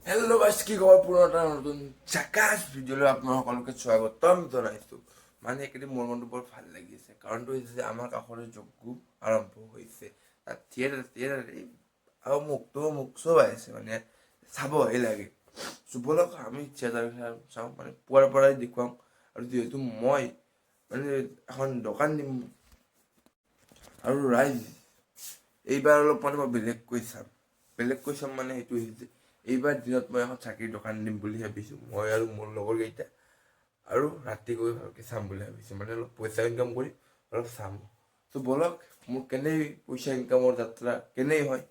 Hello' গাইছ, কি খবৰ? পুনৰ এটা নতুন জাকাছ ভিডিঅ'লৈ আপোনালোক সকলোকে স্বাগতম জনাইছোঁ। মানে এইকেইদিন মোৰ মনটো বৰ ভাল লাগি আছে। কাৰণটো হৈছে যে আমাৰ কাষৰে যজ্ঞ আৰম্ভ হৈছে। তাত থিয়েটাৰ আৰু মোক চব আহিছে, মানে চাবহে লাগে। ব'লক আমি থিয়েটাৰ চাওঁ, মানে পুৱাৰ পৰাই দেখুৱাম। আৰু যিহেতু মই মানে এখন দোকান দিম আৰু ৰাইজ এইবাৰ অলপ মানে মই বেলেগকৈ চাম মানে সেইটো হৈছে এইবাৰ দিনত মই এখন চাকিৰ দোকান দিম বুলি ভাবিছোঁ, মই আৰু মোৰ লগৰ কেইটা। আৰু ৰাতি গৈ ভালকৈ চাম বুলি ভাবিছোঁ, মানে অলপ পইচা ইনকাম কৰি অলপ চাম। ত' ব'লক মোৰ কেনেই পইচা ইনকামৰ যাত্ৰা কেনেই হয়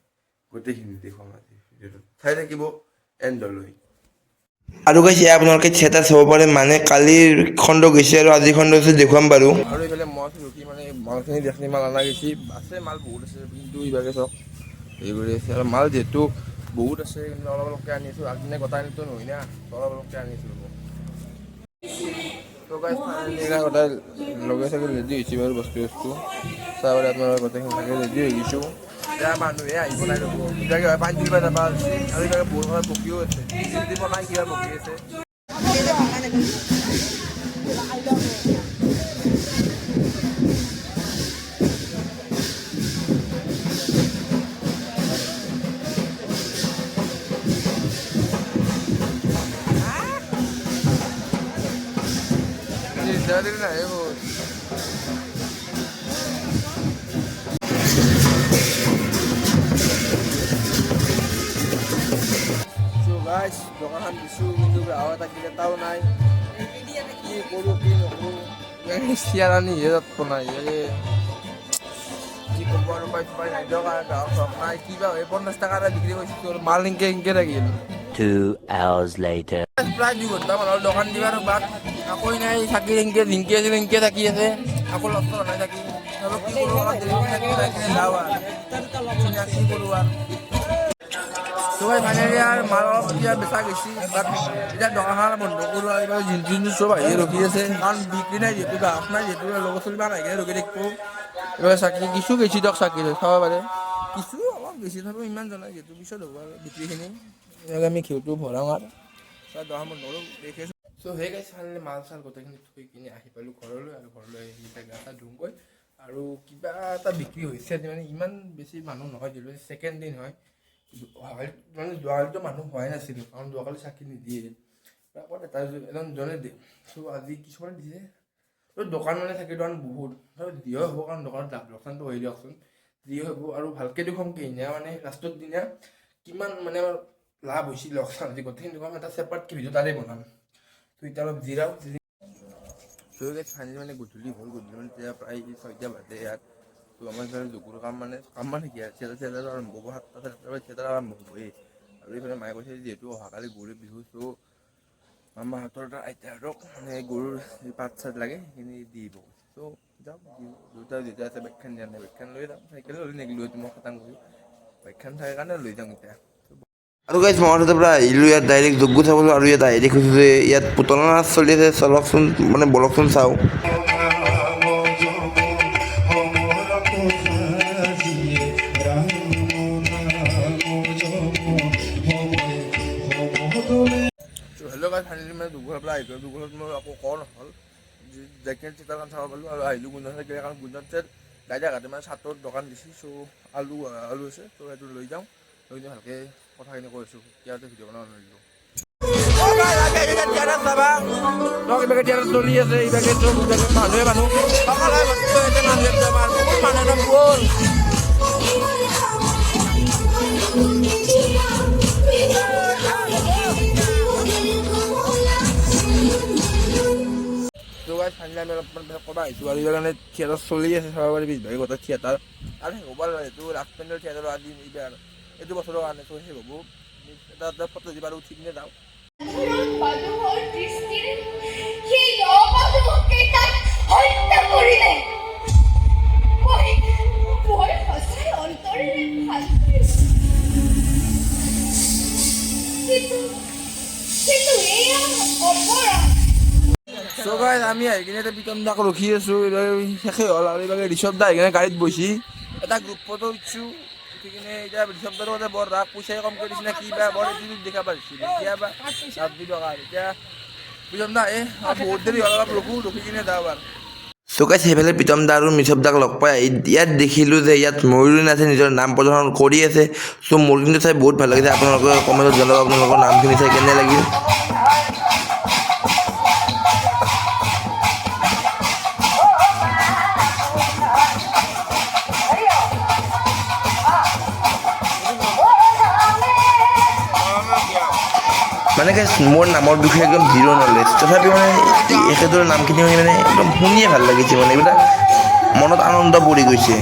গোটেইখিনি দেখুৱাম আজি ভিডিঅ'টোত। চাই থাকিব এণ্ডলৈ। আৰু কৈছে আপোনালোকে থিয়েটাৰ চাব পাৰে, মানে কালিৰ খণ্ড গৈছে আৰু আজিৰ খণ্ড হৈছে দেখুৱাম বাৰু। আৰু এইফালে মই ৰখি মানে মালখিনি দেখি মাল অনা গৈছে, আছে মাল বহুত আছে, কিন্তু ইভাগে চব হেৰি কৰি আছে। আৰু মাল যিহেতু বহুত আছে, কিন্তু অলপ অলপকৈ আনিছোঁ। আগদিনা গোটাই আনিতো নহয় না, অলপ অলপকৈ আনিছোঁ। তো গাইছ গোটাই লগে চাগে ৰেডি হৈছে বাৰু বস্তু চাব আপোনালোকে গোটেইখিনি চাগে ৰেডি হৈ গৈছোঁ। এতিয়া মানুহে আহিব নাই ৰ'ব, ইভাগে হয় পানী তুলিব যাবা আৰু ইভাগে বহুত সময় বকিও আছে, বনাই কিবা বকি আছে। নাই গাইছ, দোকানখন দিছোঁ, কিন্তু গ্ৰাহক এটা কেইটাও নাই। কি কৰোঁ কি নকৰোঁ, চিয়াৰ আনিহে যাত নাই। কি ক'ব আৰু উপায় নাই দিয়ক। গ্ৰাহক চাহক নাই, কিবা হয় 50 টকা এটা বিক্ৰী কৰিছোঁ, মাল ইনকে থাকিল। 2 hours later. প্ৰায় 2 ঘণ্টামান হ'ল দোকান দিবাৰ বাদ, আকৌ নাই চাকি লিংকি আছিল, লিংকি থাকি আছে, আকৌ লগ নাই থাকি। অলপ কি কৰোঁ, অলপ দেৰি যাওঁ আৰু কি কৰোঁ আৰু। চবাই ফাইনেলি আৰু মাল অলপ এতিয়া বেচা গৈছে, বাট এতিয়া দোকানখন বন্ধ কৰোঁ আৰু এইবাৰ যোনটো চব আহি ৰখি আছে, কাৰণ বিক্ৰী নাই যিহেতু, গ্ৰাহক নাই যিহেতু, লগৰ চলিমান আহি ৰখি থাকিব। এইবাৰ চাকি কিছু গেছি দিয়ক, চাকি চাব পাৰে কিছু অলপ বেছি থাকোঁ, ইমান জনাই যিহেতু পিছত হ'ব আৰু বিক্ৰীখিনি। আমি ঘিউটো ভৰাওঁ আৰু দোকান বন্ধ কৰোঁ দেখি আছোঁ। চ' সেই গাইছ ফাইনেলি মাল চাল গোটেইখিনি থৈ কিনি আহি পালোঁ ঘৰলৈ, আৰু ঘৰলৈ আহি গা চা ধুমগৈ। আৰু কিবা এটা বিক্ৰী হৈছে, মানে ইমান বেছি মানুহ নহয়, যিহেতু ছেকেণ্ড দিন হয়। মানে যোৱাকালিতো মানুহ হোৱাই নাছিল, কাৰণ যোৱাকালি চাকি নিদিয়ে। এজন জনে দিয়ে, চ' আজি কিছুমানে দিছে। দোকান মানে থাকে দোকান বহুত দিও হ'ব, কাৰণ দোকানত লাভ লোকচানটো হৈ দিয়কচোন। দিও হ'ব আৰু ভালকৈ দেখুৱাম কিনে, মানে লাষ্টৰ দিনা কিমান মানে আমাৰ লাভ হৈছিল লোকচান হৈছে গোটেইখিনি দোকান এটা ছেপাৰেটকৈ ভিডিঅ' তাৰে বনাম। ত' এতিয়া অলপ জিৰাও ফাইনেলি মানে গধূলি হ'ল, গধূলি মানে এতিয়া প্ৰায় 6টা বাজে ইয়াত। ত' আমাৰ এইফালে জগুৰ কাম মানে কি আৰু থিয়েটাৰ আৰম্ভ হ'ব, 7টা 7:30 থিয়েটাৰ আৰম্ভ হ'বই। আৰু এইফালে মায়ে কৈছে যিহেতু অহাকালি গৰুৰ বিহু, চ' মামাহঁতৰ আইতাহঁতক মানে গৰুৰ পাত চাত লাগে সেইখিনি দিব। চ' যাওক দেউতা আছে, বাইকখন দিয়া নাই, বাইকখন লৈ যাম। চাইকেল হ'লে নিগলো হয়, মই খাটাং কৰি বাইকখন থাকে কাৰণে লৈ যাওঁ এতিয়া। আৰু গাইছ মই তাতে পৰা আহিলোঁ ইয়াত ডাইৰেক্ট যজ্ঞ চাবলৈ, আৰু ইয়াত আহি দেখিছোঁ যে ইয়াত পুতলা নাচ চলি আছে। চলকচোন, মানে বলকচোন চাওঁ। হেল্ল' গাইছ, ফাইনেলি মানে দুঘৰৰ পৰা আহিলোঁ, দুঘৰত মই আকৌ কল নহ'ল, জেকেট থিয়েটাৰখন চাব পালোঁ। আৰু আহিলোঁ গুঞ্জন চাইকেল, কাৰণ গুঞ্জন চাইড গাইডাঘাটে মানে চাটৰ দোকান দিছে। চ' আলু আছে, ত' সেইটো লৈ যাওঁ, লৈ যাওঁ ভালকৈ কথাখিনি কৈছোঁ, ইয়াতে ভিডিঅ' বনাব নোৱাৰিলোঁ। চলি আছে ফাইনেলি আমি অলপমান ক'ব আহিছোঁ, আৰু ইয়াৰ কাৰণে থিয়েটাৰ চলি আছে, চাব পাৰি পিছভাগে গোটেই থিয়েটাৰ। আৰু শেষ হ'ব আৰু এইটো লাষ্ট পেণ্ডেল থিয়েটাৰ আজি এইবাৰ এইটো বছৰৰ কাৰণে শেষ হ'ব। এটা ফটো দিব আৰু উঠি কিনে যাওঁ। চ' গাইছ আমি আহি কিনে এতিয়া পিতন দাক ৰখি আছোঁ, শেষে হ'ল। আৰু এইভাগে ঋষভ দা আহি কিনে গাড়ীত বহিছি, এটা গ্ৰুপ ফটো উঠিছোঁ, দেখি কিনে এতিয়া ঋষভদাৰ মতে বৰ ৰাগ পইচাই কমকৈ দিছে নে কি বা বৰ এইটো দেখা পাইছিল এতিয়া বা 2 টকা এতিয়া বুঝলাম না বহুত দেৰি হ'ল অলপ ৰখি কিনে যাওঁ আৰু চ' গাইছ সেইফালে প্ৰীতম দা আৰু মিছৱ দাক লগ পাই ইয়াত দেখিলোঁ যে ইয়াত ময়ূৰীণ আছে নিজৰ নাম প্ৰদৰ্শন কৰি আছে চ' মোৰ কিন্তু চাই বহুত ভাল লাগিছে আপোনালোকে কমেণ্টত জনাব আপোনালোকৰ নামখিনি চাই কেনে লাগিল মানে গাইছ মোৰ নামৰ বিষয়ে একদম জিৰ' নলেজ তথাপিও মানে এখেতৰ নামখিনি মানে একদম শুনিয়ে ভাল লাগিছে মানে এইবিলাক মনত আনন্দ পৰি গৈছে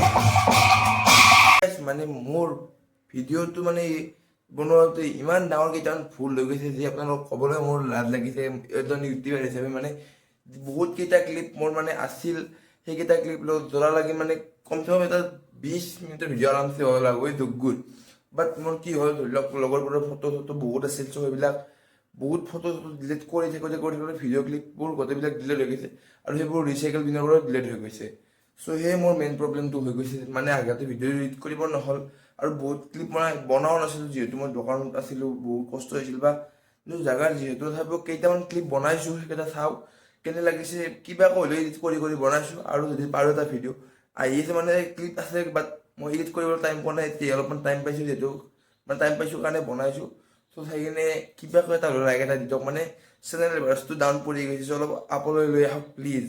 মানে মোৰ ভিডিঅ'টো মানে বনোৱাতে ইমান ডাঙৰ কেইটামান ভুল হৈ গৈছে যে আপোনালোকক ক'বলৈ মোৰ লাজ লাগিছে এজন ইউটিউবাৰ হিচাপে মানে বহুত কেইটা ক্লিপ মোৰ মানে আছিল সেইকেইটা ক্লিপ লগত জোৰা লাগি মানে কমচে কম এটা 20 মিনিটৰ ভিডিঅ' আৰামছে হ'ল আৰু দুগুণ বাট মোৰ কি হ'ল ধৰি লওক লগৰবোৰৰ ফটো বহুত আছিল চ' সেইবিলাক বহুত ফটো ডিলিট কৰি থাকোঁতে ভিডিঅ' ক্লিপবোৰ গোটেইবিলাক ডিলিট হৈ গৈছে আৰু সেইবোৰ ৰিচাইকেল বিনৰ পৰা ডিলিট হৈ গৈছে চ' সেয়ে মোৰ মেইন প্ৰব্লেমটো হৈ গৈছে মানে আগতে ভিডিঅ' এডিট কৰিব নহ'ল আৰু বহুত ক্লিপ মই বনাও নাছিলোঁ যিহেতু মই দোকানত আছিলোঁ বহুত কষ্ট হৈছিল বা কিন্তু জেগাৰ যিহেতু তথাপিও কেইটামান ক্লিপ বনাইছোঁ সেইকেইটা চাওঁ কেনে লাগিছে কিবা হ'লেও এডিট কৰি বনাইছোঁ আৰু যদি পাৰোঁ এটা ভিডিঅ' আহি আছে মানে ক্লিপ আছে বাট মই এডিট কৰিবলৈ টাইম পোৱা নাই এতিয়া অলপমান টাইম পাইছোঁ যিহেতু মানে টাইম পাইছোঁ কাৰণে বনাইছোঁ চ' চাই কিনে কিবাকৈ এটা লাইক এটা দি দিয়ক মানে চেনেল ভাৰ্চটো ডাউন পৰি গৈছে অলপ আপলৈ লৈ আহক প্লিজ